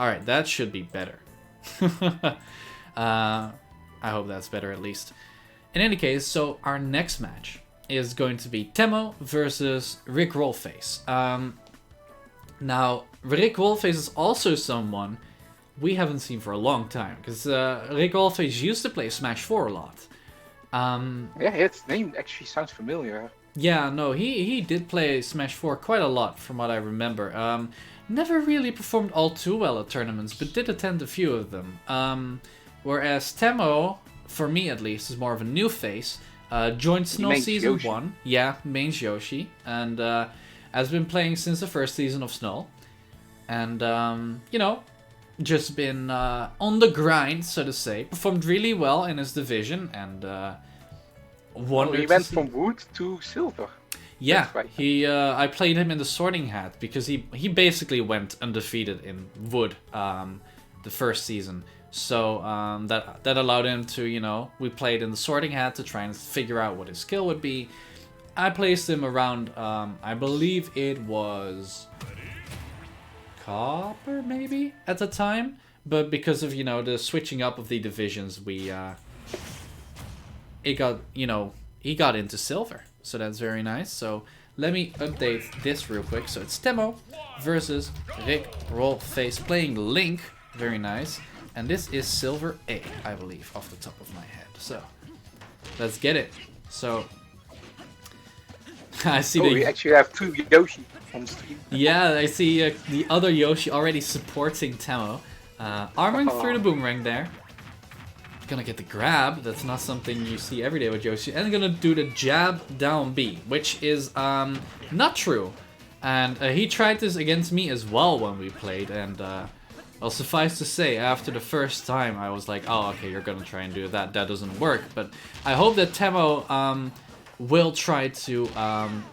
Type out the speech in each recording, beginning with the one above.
Alright, that should be better. I hope that's better at least. In any case, so our next match is going to be Temo versus RickRollFace. Now, RickRollFace is also someone we haven't seen for a long time, because RickRollFace used to play Smash 4 a lot. Yeah, its name actually sounds familiar. Yeah, no, he did play Smash 4 quite a lot, from what I remember. Never really performed all too well at tournaments, but did attend a few of them. Whereas Temo, for me at least, is more of a new face. Joined SNUL Season Yoshi. 1. Yeah, mains Yoshi. And has been playing since the first season of SNUL. And, you know, just been on the grind, so to say. Performed really well in his division, and He went from wood to silver. yeah, right. I played him in the Sorting Hat because he basically went undefeated in wood the first season. So that allowed him to, you know, we played in the Sorting Hat to try and figure out what his skill would be. I placed him around, I believe it was Copper, maybe, at the time. But because of, you know, the switching up of the divisions, he got into Silver. So that's very nice. So let me update this real quick. So it's Temo versus RickRollFace playing Link. Very nice. And this is SilverA, I believe, off the top of my head. So let's get it. So I see we actually have 2 Yoshi on stream. Yeah, I see the other Yoshi already supporting Temo. Arming through the boomerang there. Gonna get the grab. That's not something you see every day with Yoshi. And gonna do the jab down B, which is not true. And he tried this against me as well when we played. And well, suffice to say, after the first time, I was like, oh, okay, you're gonna try and do that. That doesn't work. But I hope that Temo will try to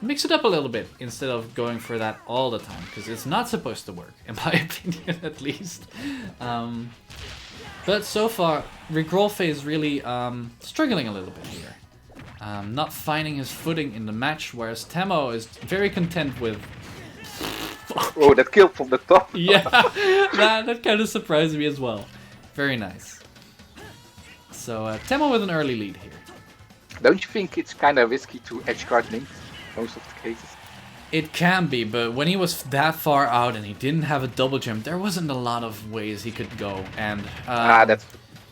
mix it up a little bit instead of going for that all the time, because it's not supposed to work, in my opinion, at least. But so far, RickRollFace is really struggling a little bit here. Not finding his footing in the match, whereas Temo is very content with... Oh, that kill from the top. Yeah, that kind of surprised me as well. Very nice. So Temo with an early lead here. Don't you think it's kind of risky to edgeguard Link most of the cases? It can be, but when he was that far out and he didn't have a double jump, there wasn't a lot of ways he could go. And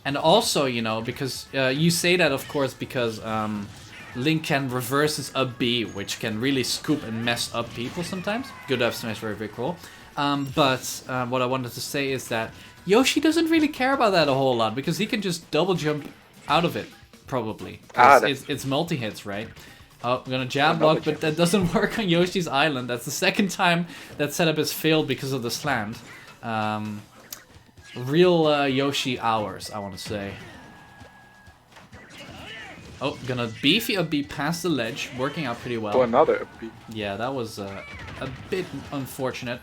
and also, you know, because you say that, of course, because Link can reverse his up B, which can really scoop and mess up people sometimes. Good up smash for a Rickroll. But what I wanted to say is that Yoshi doesn't really care about that a whole lot, because he can just double jump out of it. Probably. It's multi-hits, right? Oh, I'm gonna jab block, but that doesn't work on Yoshi's Island. That's the second time that setup has failed because of the slant. Real Yoshi hours, I want to say. Oh, gonna beefy up B past the ledge, working out pretty well. For another up B. Yeah, that was a bit unfortunate.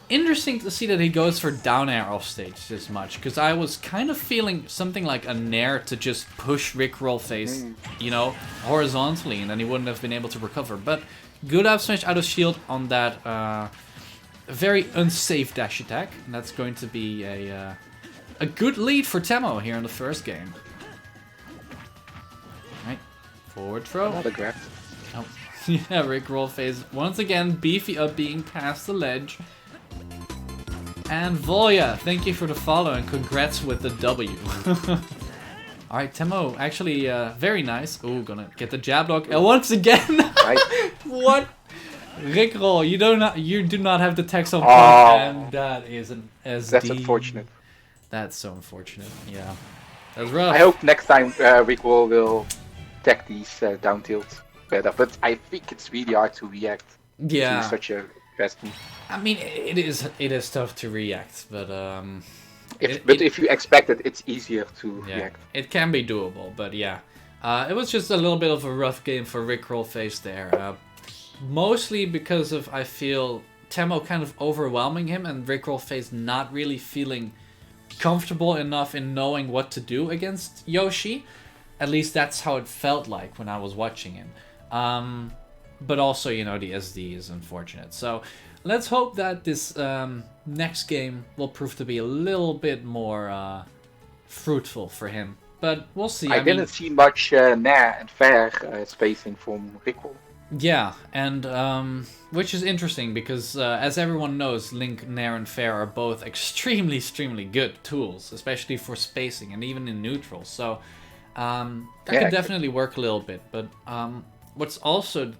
Interesting to see that he goes for down air off stage this much, because I was kind of feeling something like a nair to just push RickRollFace, you know, horizontally, and then he wouldn't have been able to recover. But good up smash out of shield on that very unsafe dash attack, and that's going to be a good lead for Temo here in the first game. Right, forward throw. Another grab. Oh, yeah, RickRollFace once again beefy up being past the ledge. And Volya, thank you for the follow and congrats with the W. Alright, Temo, actually very nice. Ooh, gonna get the jab block. And once again, what? Rickroll, you do not have the text on point, and that is an SD. That's unfortunate. That's so unfortunate, yeah. That's rough. I hope next time Rickroll will tech these down tilts better, but I think it's really hard to react to such a fast move. I mean, it is tough to react, but if you expect it, it's easier to react. It can be doable, but yeah, it was just a little bit of a rough game for RickRollFace there. Mostly because of, I feel, Temo kind of overwhelming him and RickRollFace not really feeling comfortable enough in knowing what to do against Yoshi. At least that's how it felt like when I was watching him. But also, you know, the SD is unfortunate. So let's hope that this next game will prove to be a little bit more fruitful for him. But we'll see. I didn't see much Nair and Fair spacing from RickRoll. Yeah, and which is interesting because as everyone knows, Link, Nair, and Fair are both extremely good tools, especially for spacing and even in neutral. So that could definitely work a little bit. But what's also,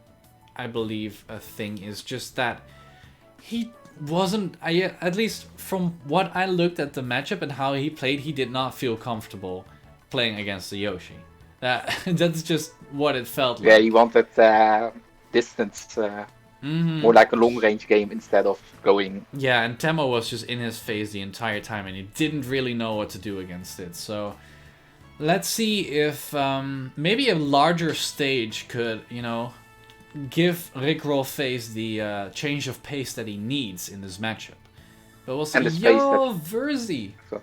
I believe, a thing is just that he wasn't, at least from what I looked at the matchup and how he played, he did not feel comfortable playing against the Yoshi. That's just what it felt like. Yeah, he wanted distance, more like a long-range game instead of going... Yeah, and Temo was just in his face the entire time, and he didn't really know what to do against it. So, let's see if maybe a larger stage could, you know, give RickRollFace the change of pace that he needs in this matchup. But we'll see. Yo, Verzi! So.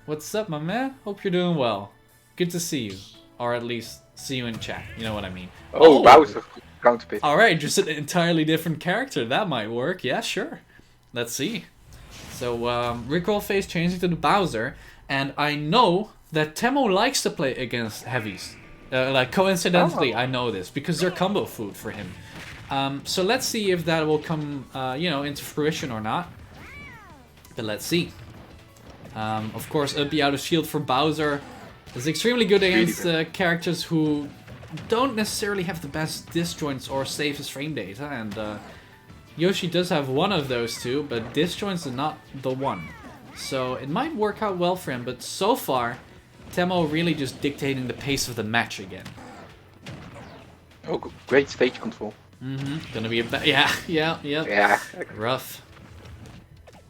What's up, my man? Hope you're doing well. Good to see you. Or at least see you in chat. You know what I mean. Oh, Bowser. Counterpit. Alright, just an entirely different character. That might work. Yeah, sure. Let's see. So, RickRollFace changing to the Bowser. And I know that Temo likes to play against heavies. Like, coincidentally, I know this. Because they're combo food for him. So let's see if that will come, you know, into fruition or not. But let's see. Of course, up B out of shield for Bowser is extremely good against characters who don't necessarily have the best disjoints or safest frame data, and Yoshi does have one of those two, but disjoints are not the one. So it might work out well for him, but so far, Temo really just dictating the pace of the match again. Oh, great stage control. Gonna be a yeah. Rough.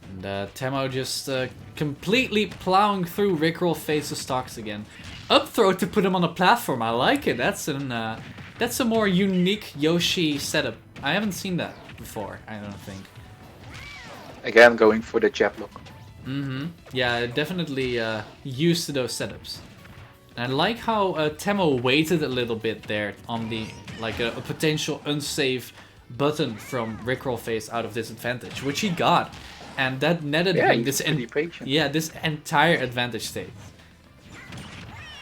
And Temo just completely plowing through RickRollFace's stocks again. Up throw to put him on the platform. I like it. That's a more unique Yoshi setup. I haven't seen that before, I don't think. Again, going for the jab lock. Yeah, definitely used to those setups. And I like how Temo waited a little bit there on the like a potential unsafe button from RickRollFace out of disadvantage, which he got. And that netted him this entire advantage state.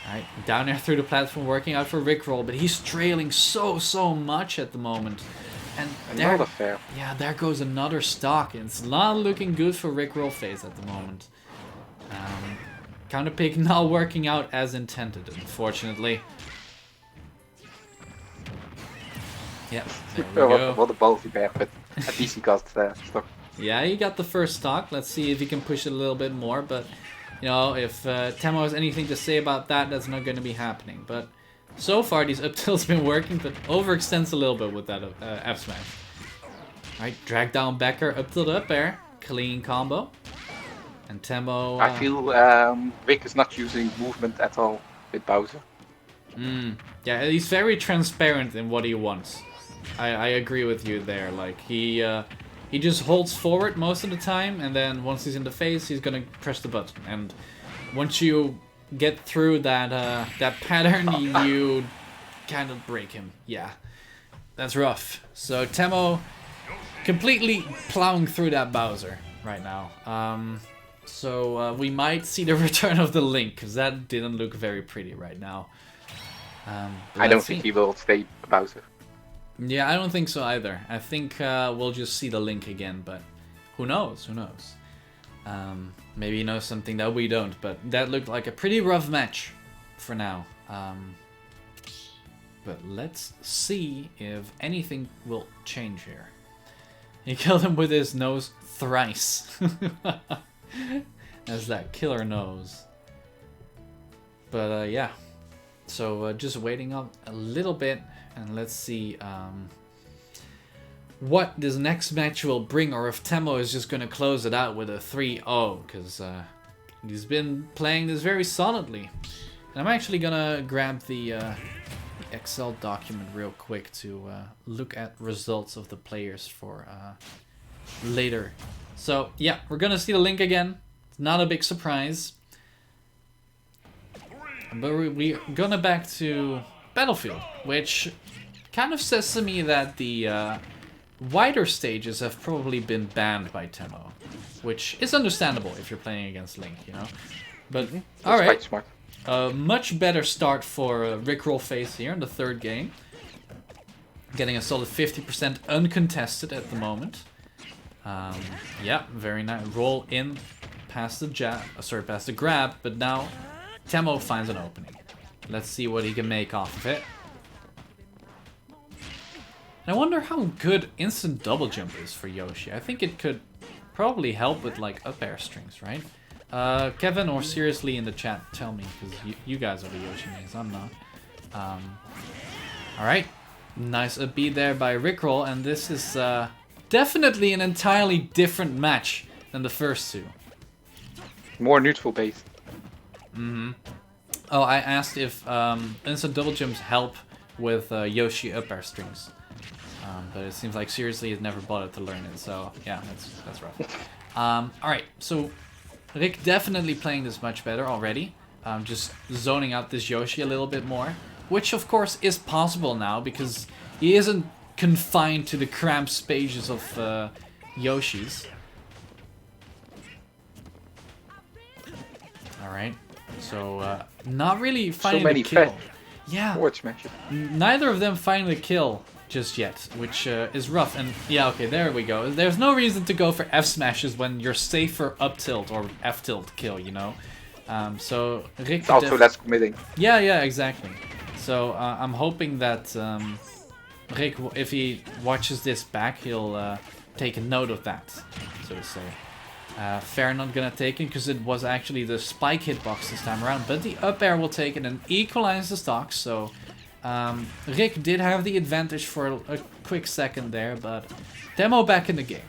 Alright, down there through the platform, working out for RickRoll, but he's trailing so much at the moment. And there, yeah, there goes another stock. And it's not looking good for RickRollFace at the moment. Counter pick not working out as intended, unfortunately. Yep, there we go. What a ballsy bear, but at least he got stock. Yeah, he got the first stock. Let's see if he can push it a little bit more. But, you know, if Temo has anything to say about that, that's not going to be happening. But so far, these up tilts been working, but overextends a little bit with that F smash. Alright, drag down Becker, up tilt up air. Clean combo. And Temo... I feel Rick is not using movement at all with Bowser. Yeah, he's very transparent in what he wants. I agree with you there. Like, he just holds forward most of the time, and then once he's in the face, he's gonna press the button. And once you get through that that pattern, you kind of break him. Yeah, that's rough. So Temo completely plowing through that Bowser right now. So we might see the return of the Link, because that didn't look very pretty right now. I don't think he will stay Bowser. Yeah, I don't think so either. I think we'll just see the Link again, but who knows? Who knows? Maybe he knows something that we don't, but that looked like a pretty rough match for now. But let's see if anything will change here. He killed him with his nose thrice. That's that killer nose. But yeah, so just waiting up a little bit. And let's see what this next match will bring, or if Temo is just going to close it out with a 3-0, because he's been playing this very solidly. And I'm actually going to grab the Excel document real quick to look at results of the players for later. So yeah, we're going to see the Link again. It's not a big surprise. But we're going to back to Battlefield, which kind of says to me that the wider stages have probably been banned by Temo, which is understandable if you're playing against Link, you know. But all right, quite smart. A much better start for RickRollFace here in the third game, getting a solid 50% uncontested at the moment. Yeah, very nice. Roll in past the past the grab, but now Temo finds an opening. Let's see what he can make off of it. I wonder how good instant double jump is for Yoshi. I think it could probably help with like up air strings, right? Kevin or seriously in the chat, tell me, because you guys are the Yoshi mains, I'm not. Alright, nice up B there by Rickroll, and this is definitely an entirely different match than the first two. More neutral based. Oh, I asked if instant double jumps help with Yoshi up air strings. But it seems like seriously has never bothered to learn it, so yeah, that's rough. Alright, so Rick definitely playing this much better already. Just zoning out this Yoshi a little bit more, which of course is possible now because he isn't confined to the cramped spaces of Yoshi's. Alright, so not really finding the kill. Yeah, neither of them find the kill just yet, which is rough. And yeah, okay, there we go. There's no reason to go for F smashes when you're safe for up tilt or F tilt kill, you know. So Rick also less committing. Yeah, exactly. So I'm hoping that Rick, if he watches this back, he'll take a note of that, so to say. Fair not gonna take it because it was actually the spike hitbox this time around, but the up air will take it and equalize the stocks. So Rick did have the advantage for a quick second there, but Temo back in the game.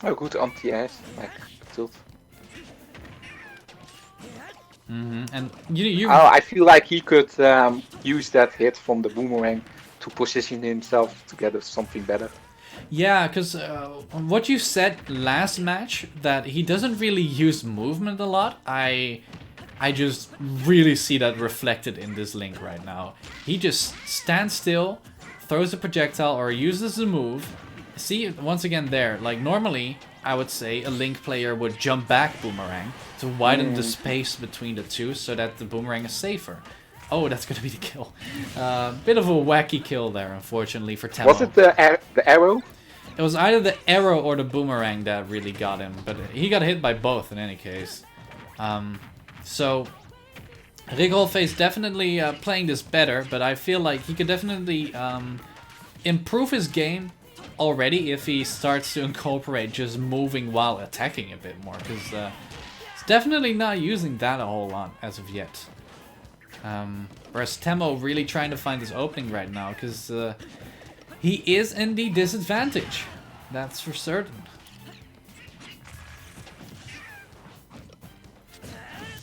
Oh, good anti-ass, like tilt. And you. Oh, I feel like he could use that hit from the boomerang to position himself to get something better. Yeah, because what you said last match, that he doesn't really use movement a lot, I just really see that reflected in this Link right now. He just stands still, throws a projectile, or uses a move. See, once again there, like normally, I would say a Link player would jump back boomerang to widen the space between the two so that the boomerang is safer. Oh, that's gonna be the kill. Bit of a wacky kill there, unfortunately, for Temo. Was it the arrow? It was either the arrow or the boomerang that really got him, but he got hit by both in any case. So, RickRollFace definitely playing this better, but I feel like he could definitely improve his game already if he starts to incorporate just moving while attacking a bit more, because he's definitely not using that a whole lot as of yet. Whereas Temo really trying to find this opening right now, because he is in the disadvantage. That's for certain.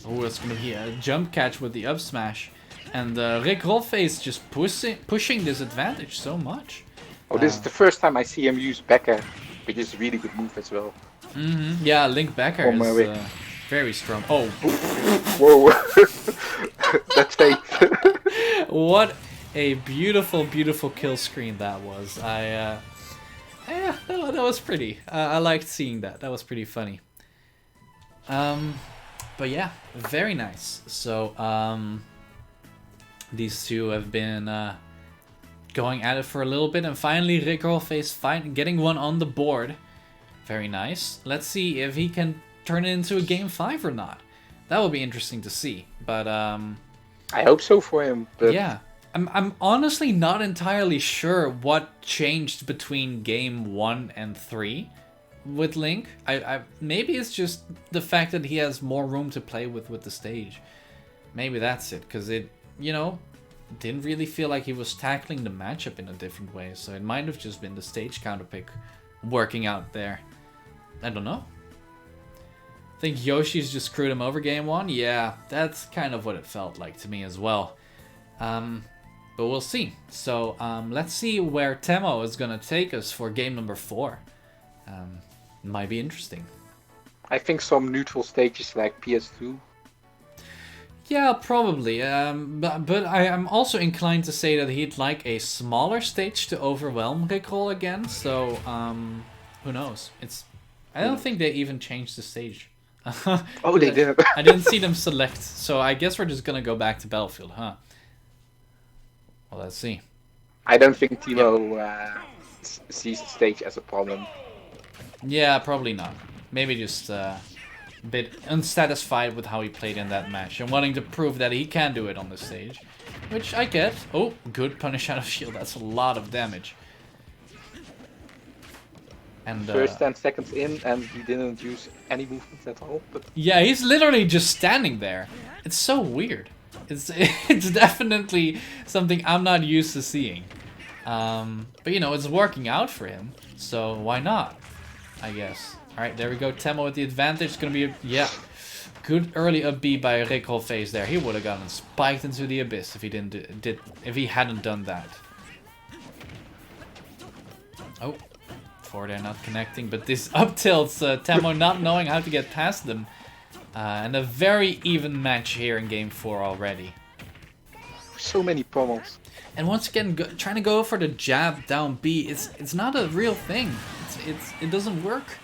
Oh, it's going to be a jump catch with the up smash. And RickRollFace just pushing this advantage so much. Oh, this is the first time I see him use back air, which is a really good move as well. Yeah, Link back air is very strong. Oh. Whoa. That's fake. What a beautiful, beautiful kill screen that was. Yeah, that was pretty. I liked seeing that. That was pretty funny. But yeah, very nice. So, these two have been going at it for a little bit, and finally RickRollFace getting one on the board. Very nice. Let's see if he can turn it into a game 5 or not. That would be interesting to see. But I hope so for him. But yeah, I'm honestly not entirely sure what changed between game 1 and 3 with Link. I maybe it's just the fact that he has more room to play with the stage. Maybe that's it, because it, you know, didn't really feel like he was tackling the matchup in a different way. So it might have just been the stage counter pick working out there. I don't know. I think Yoshi's just screwed him over game 1. Yeah, that's kind of what it felt like to me as well. But we'll see. So let's see where Temo is going to take us for game number 4. Might be interesting. I think some neutral stages like PS2. Yeah, probably. But I'm also inclined to say that he'd like a smaller stage to overwhelm RickRoll again. So who knows? I don't think they even changed the stage. Oh, they did. I didn't see them select, so I guess we're just gonna go back to Battlefield, huh? Well, let's see. I don't think Temo sees the stage as a problem. Yeah, probably not. Maybe just a bit unsatisfied with how he played in that match and wanting to prove that he can do it on the stage, which I get. Oh, good punish out of shield. That's a lot of damage. And first 10 seconds in, and he didn't use any movements at all. But yeah, he's literally just standing there. It's so weird. It's definitely something I'm not used to seeing. But you know, it's working out for him, so why not? I guess. All right, there we go. Temo with the advantage. It's gonna be good early up B by RickRollFace there. He would have gotten spiked into the abyss if he if he hadn't done that. Oh. They're not connecting, but this up tilts Temo not knowing how to get past them, and a very even match here in game 4 already. So many pummels. And once again, trying to go for the jab down B, it's not a real thing. It doesn't work.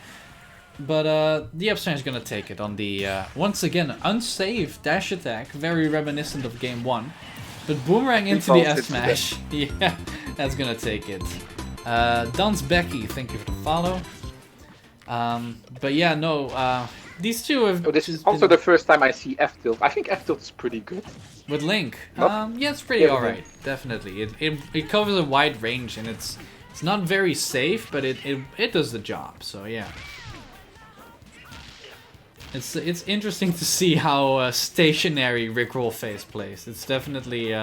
But the upstairs is gonna take it on the once again unsafe dash attack, very reminiscent of game 1. But boomerang into the F smash, yeah, that's gonna take it. Dance Becky, thank you for the follow. But yeah, no, these two have. Oh, this is also the first time I see F tilt. I think F tilt is pretty good. With Link, yeah, it's pretty alright. Definitely, it covers a wide range and it's not very safe, but it does the job. So yeah, it's interesting to see how stationary RickRollFace plays. It's definitely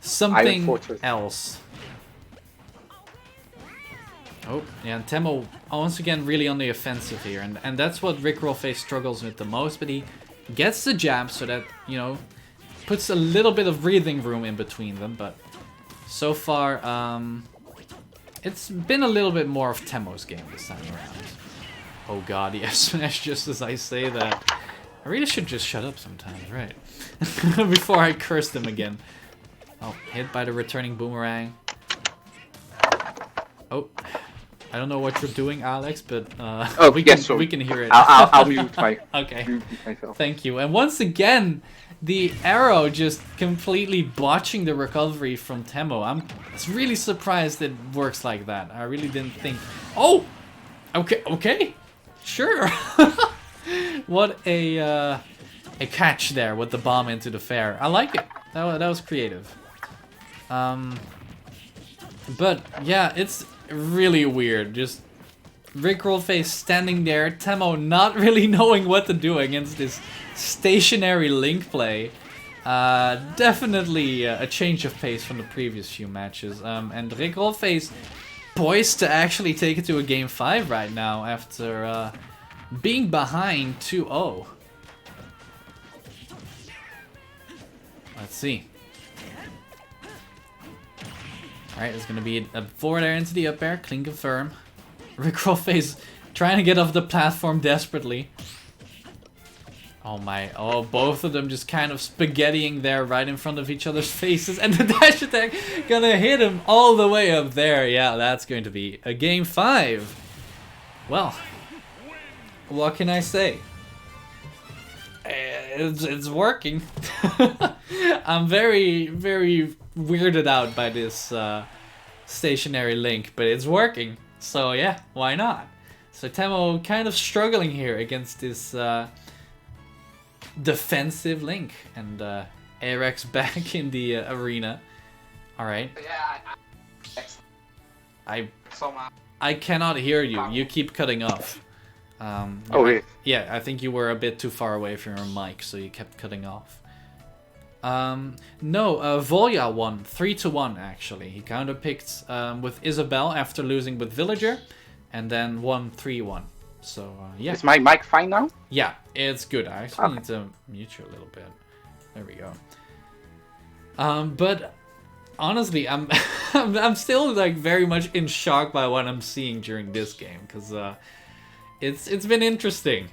something else. Oh, yeah, and Temo once again really on the offensive here, and that's what RickRollFace struggles with the most, but he gets the jab so that, you know, puts a little bit of breathing room in between them, but so far, it's been a little bit more of Temo's game this time around. Oh god, the F-smash just as I say that. I really should just shut up sometimes, right? Before I curse them again. Oh, hit by the returning boomerang. Oh. I don't know what you're doing, Alex, but we can hear it. I'll mute myself. Thank you. And once again, the arrow just completely botching the recovery from Temo. I'm really surprised it works like that. I really didn't think. Oh, okay, sure. What a catch there with the bomb into the fair. I like it. That was creative. But yeah, it's really weird. Just RickRollFace standing there, Temo not really knowing what to do against this stationary Link play. Definitely a change of pace from the previous few matches. And RickRollFace poised to actually take it to a game 5 right now after being behind 2-0. Let's see. Alright, there's gonna be a forward air into the up air, clean confirm. RickRollFace trying to get off the platform desperately. Oh my, oh, both of them just kind of spaghettiing there right in front of each other's faces, and the dash attack gonna hit him all the way up there. Yeah, that's going to be a game 5. Well, what can I say? It's working. I'm very, very weirded out by this stationary Link, but it's working. So yeah, why not? So Temo kind of struggling here against this defensive Link, and Arex back in the arena. All right. I cannot hear you. You keep cutting off. Yeah, I think you were a bit too far away from your mic, so you kept cutting off. No, Volya won 3-1 actually. He counterpicked with Isabel after losing with Villager, and then won 3-1. So yeah. Is my mic fine now? Yeah, it's good. I actually need to mute you a little bit. There we go. But honestly, I'm I'm still like very much in shock by what I'm seeing during this game, because it's been interesting.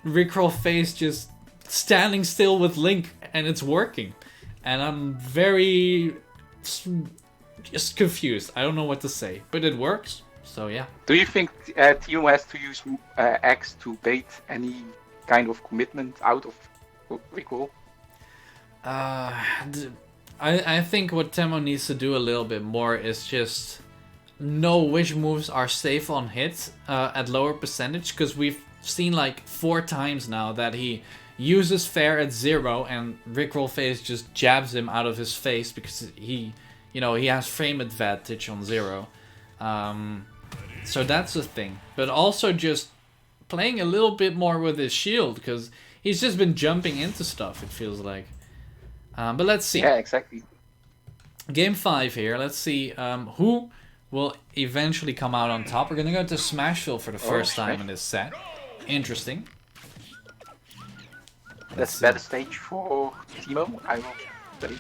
RickRollFace just standing still with Link, and it's working. And I'm very just confused. I don't know what to say, but it works. So yeah. Do you think Temo has to use X to bait any kind of commitment out of RickRoll? I think what Temo needs to do a little bit more is just know which moves are safe on hit at lower percentage, because we've seen like 4 times now that he uses fair at 0 and RickRollFace just jabs him out of his face because he has frame advantage on 0. So that's the thing. But also just playing a little bit more with his shield, because he's just been jumping into stuff, it feels like. But let's see. Yeah, exactly. Game 5 here. Let's see who will eventually come out on top. We're going to go to Smashville for the first time in this set. Interesting. That's better stage for Temo, I will say.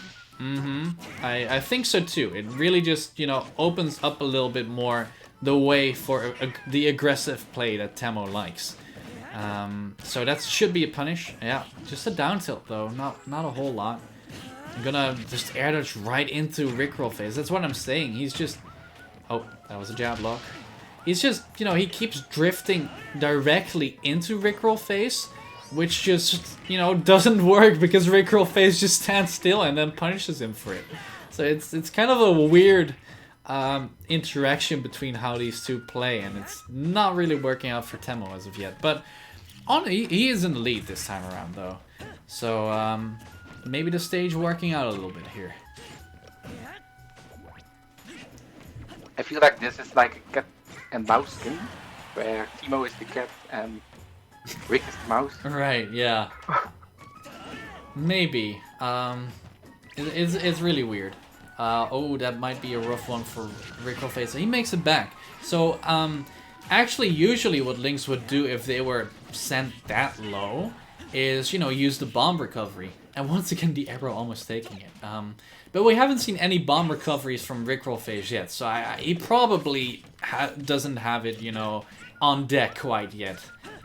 I think so too. It really just, opens up a little bit more the way for the aggressive play that Temo likes. So that should be a punish. Yeah, just a down tilt though, not a whole lot. I'm gonna just air dodge right into RickRollFace. That's what I'm saying. He's just... Oh, that was a jab lock. He's just, he keeps drifting directly into RickRollFace, which just, doesn't work because RickRollFace just stands still and then punishes him for it. So it's kind of a weird interaction between how these two play, and it's not really working out for Temo as of yet. But he is in the lead this time around though. So maybe the stage working out a little bit here. I feel like this is like a cat and mouse game, where Temo is the cat and Rick is the mouse. Right, yeah. Maybe. It's really weird. Oh, that might be a rough one for RickRollFace. He makes it back. So, actually, usually what Lynx would do if they were sent that low is, use the bomb recovery. And once again, the arrow almost taking it. But we haven't seen any bomb recoveries from RickRollFace yet, so he probably doesn't have it, on deck quite yet.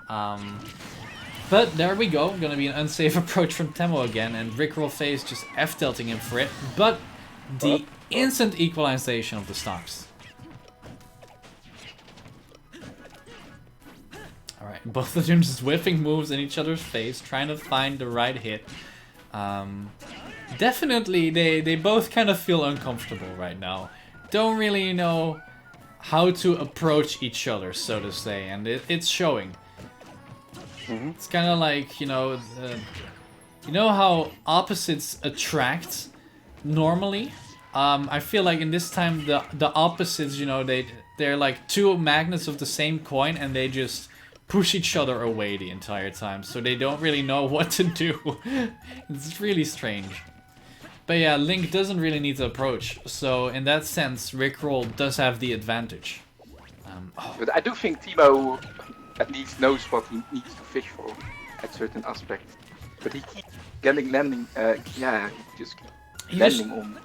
But there we go. Gonna be an unsafe approach from Temo again, and RickRollFace just F-tilting him for it. But the instant equalization of the stocks. Alright, both of them just whiffing moves in each other's face, trying to find the right hit. Definitely, they both kind of feel uncomfortable right now. Don't really know how to approach each other, so to say, and it's showing. It's kind of like, you know how opposites attract normally? I feel like in this time the opposites, they're like two magnets of the same coin, and they just push each other away the entire time, so they don't really know what to do. It's really strange. But yeah, Link doesn't really need to approach, so in that sense, RickRoll does have the advantage. But I do think Temo at least knows what he needs to fish for at certain aspects. But he keeps getting landing, landing on.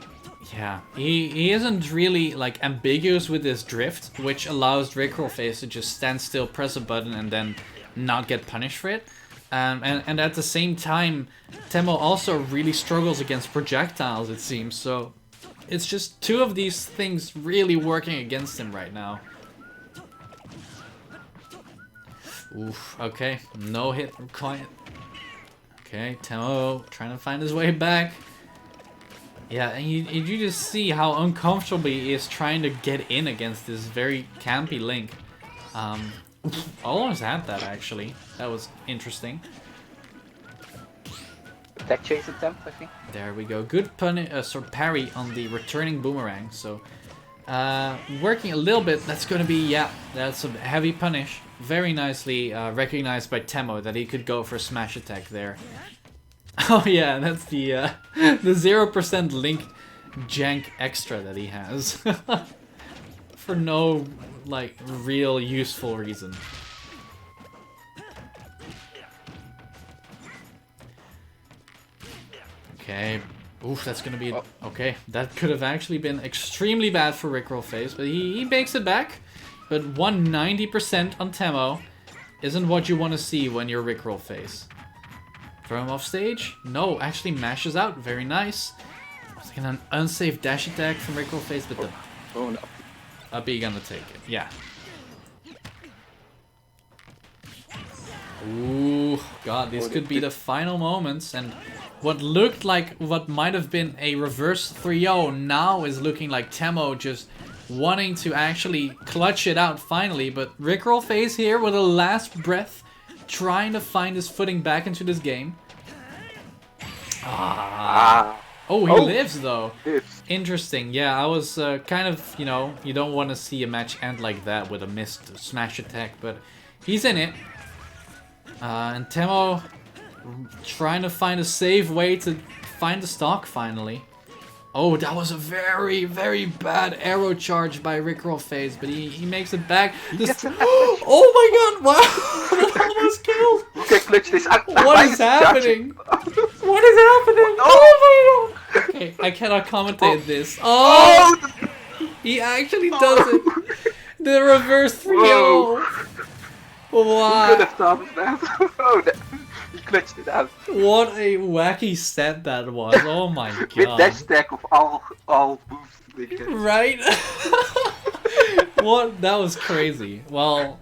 Yeah, he isn't really like ambiguous with his drift, which allows RickRollFace to just stand still, press a button, and then not get punished for it. And at the same time, Temo also really struggles against projectiles, it seems. So it's just two of these things really working against him right now. Oof, okay, no hit required. Okay, Temo trying to find his way back. Yeah, and you just see how uncomfortable he is trying to get in against this very campy Link. Almost had that, actually. That was interesting. Tech chase attempt, I think. There we go. Good parry on the returning boomerang. So, working a little bit. That's going to be, that's a heavy punish. Very nicely recognized by Temo that he could go for a smash attack there. Oh yeah, that's the 0% Link jank extra that he has. For no, like, real useful reason. Okay. Oof, that's gonna be... Okay, that could have actually been extremely bad for RickRollFace, but he makes it back. But 190% on Temo isn't what you want to see when you're RickRollFace. Throw him off stage. No, actually mashes out. Very nice. An unsafe dash attack from RickRollFace, but the up B gonna take it. Yeah. Ooh, God, these could be the final moments, and what looked like what might have been a reverse 3-0 now is looking like Temo just wanting to actually clutch it out finally, but RickRollFace here with a last breath, trying to find his footing back into this game. Oh, he lives though. Interesting. Yeah, I was kind of, you know, you don't want to see a match end like that with a missed smash attack, but he's in it. And Temo trying to find a safe way to find the stock finally. Oh, that was a very, very bad arrow charge by RickRollFace, but he makes it back. Oh my God! Wow, that almost killed. Okay, clutch this. What is happening? What is happening? Oh my God! Okay, I cannot commentate this. Oh, he actually does it. The reverse 3-0. Wow. You could have stopped that. Oh, he clutched it out. What a wacky set that was. Oh my God. With dash stack of all moves. Right? What? That was crazy. Well,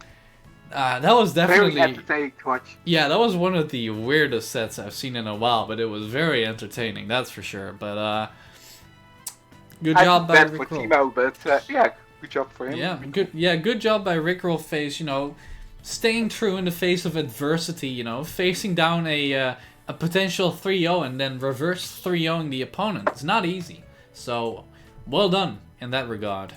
that was definitely... Very entertaining to watch. Yeah, that was one of the weirdest sets I've seen in a while, but it was very entertaining, that's for sure. But, good job by RickRoll. For Temo, but yeah, good job for him. Good job by RickRollFace, you know, staying true in the face of adversity, you know, facing down a potential 3-0 and then reverse 3-0ing the opponent. It's not easy. So, well done in that regard.